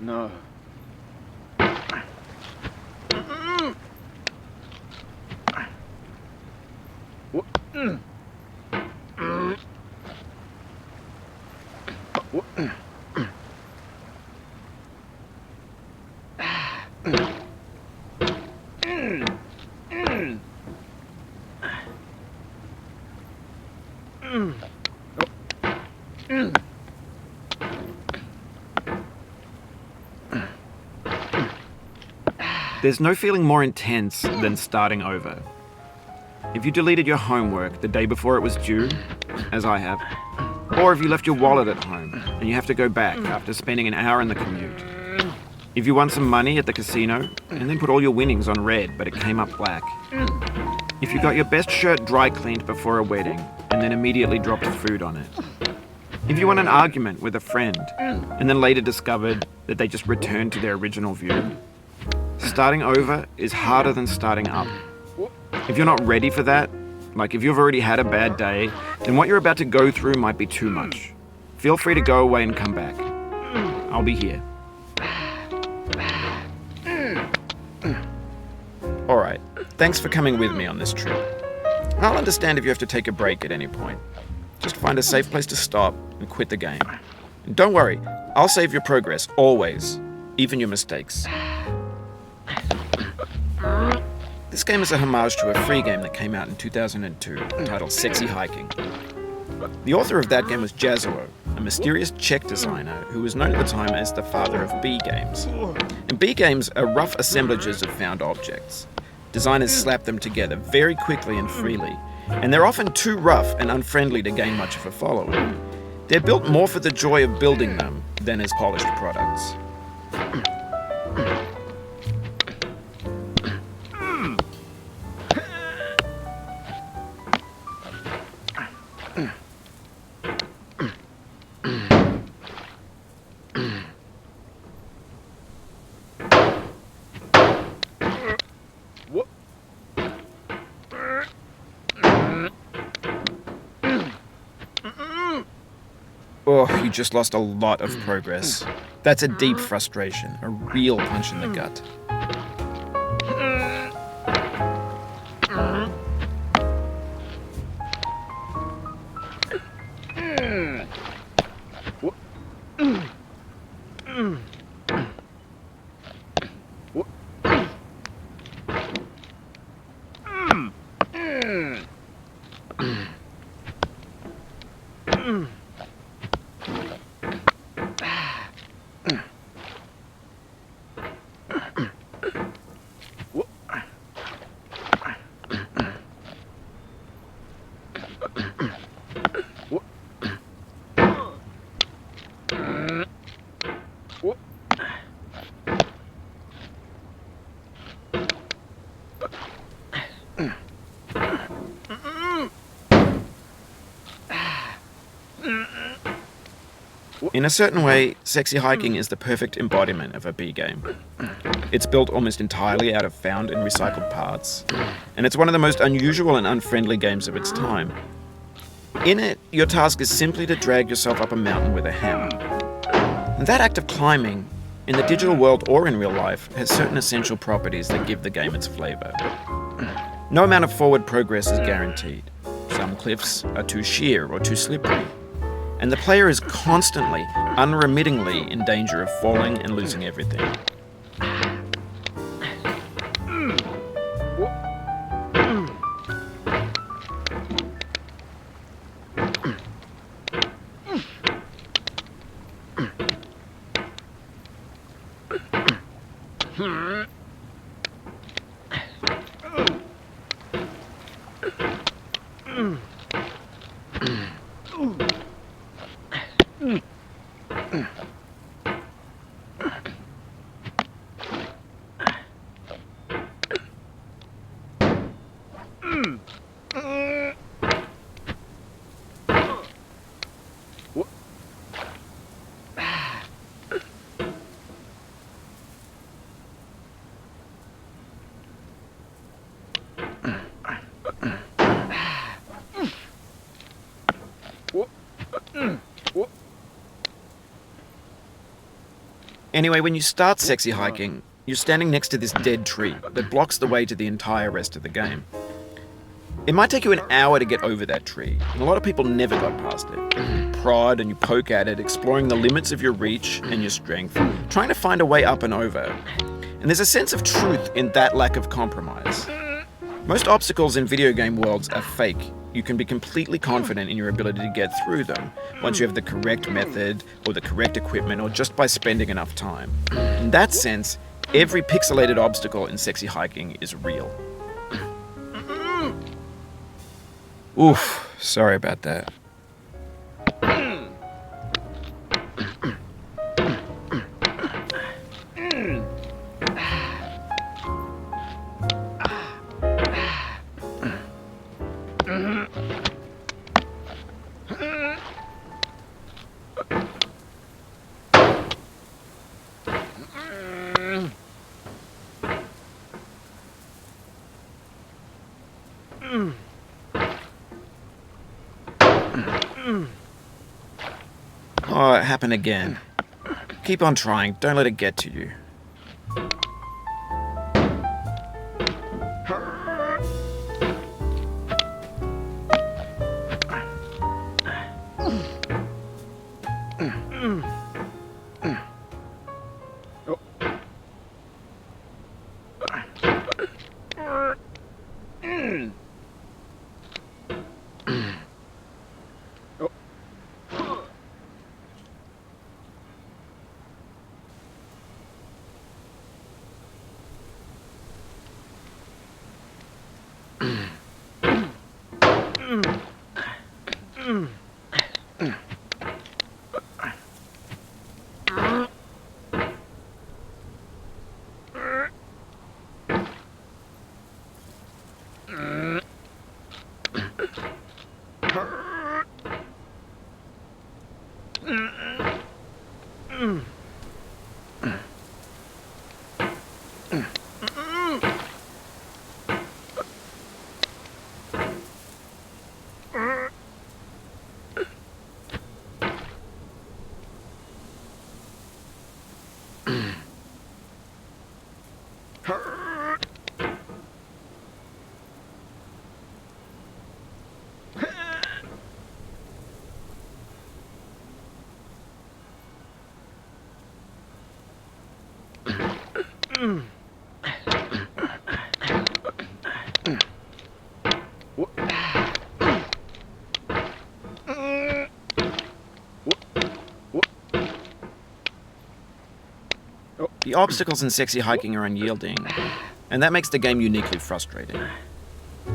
No. There's no feeling more intense than starting over. If you deleted your homework the day before it was due, as I have, or if you left your wallet at home and you have to go back after spending an hour in the commute. If you won some money at the casino and then put all your winnings on red but it came up black. If you got your best shirt dry cleaned before a wedding and then immediately dropped food on it. If you won an argument with a friend and then later discovered that they just returned to their original view. Starting over is harder than starting up. If you're not ready for that, like if you've already had a bad day, then what you're about to go through might be too much. Feel free to go away and come back. I'll be here. Alright, thanks for coming with me on this trip. I'll understand if you have to take a break at any point. Just find a safe place to stop and quit the game. And don't worry, I'll save your progress, always, even your mistakes. This game is a homage to a free game that came out in 2002, titled Sexy Hiking. The author of that game was Jazuo, a mysterious Czech designer who was known at the time as the father of B games. And B games are rough assemblages of found objects. Designers slap them together very quickly and freely, and they're often too rough and unfriendly to gain much of a following. They're built more for the joy of building them than as polished products. Oh, you just lost a lot of progress. That's a deep frustration, a real punch in the gut. In a certain way, Sexy Hiking is the perfect embodiment of a B game. It's built almost entirely out of found and recycled parts, and it's one of the most unusual and unfriendly games of its time. In it, your task is simply to drag yourself up a mountain with a hammer. And that act of climbing, in the digital world or in real life, has certain essential properties that give the game its flavor. No amount of forward progress is guaranteed. Some cliffs are too sheer or too slippery. And the player is constantly, unremittingly in danger of falling and losing everything. Anyway, when you start sexy hiking, you're standing next to this dead tree that blocks the way to the entire rest of the game. It might take you an hour to get over that tree, and a lot of people never got past it. You prod and you poke at it, exploring the limits of your reach and your strength, trying to find a way up and over. And there's a sense of truth in that lack of compromise. Most obstacles in video game worlds are fake. You can be completely confident in your ability to get through them once you have the correct method or the correct equipment or just by spending enough time. In that sense, every pixelated obstacle in sexy hiking is real. Oof, sorry about that. Oh, it happened again. Keep on trying, don't let it get to you. The obstacles in sexy hiking are unyielding, and that makes the game uniquely frustrating.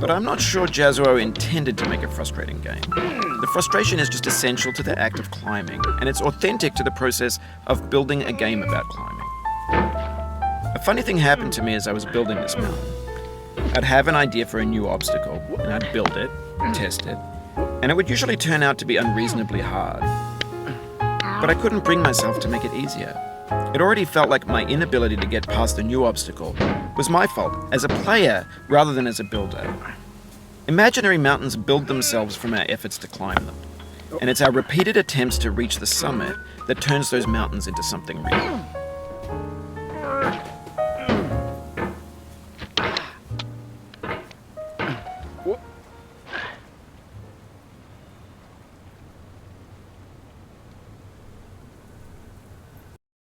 But I'm not sure Jazuo intended to make a frustrating game. The frustration is just essential to the act of climbing, and it's authentic to the process of building a game about climbing. A funny thing happened to me as I was building this mountain. I'd have an idea for a new obstacle, and I'd build it, test it, and it would usually turn out to be unreasonably hard. But I couldn't bring myself to make it easier. It already felt like my inability to get past the new obstacle was my fault as a player rather than as a builder. Imaginary mountains build themselves from our efforts to climb them, and it's our repeated attempts to reach the summit that turns those mountains into something real.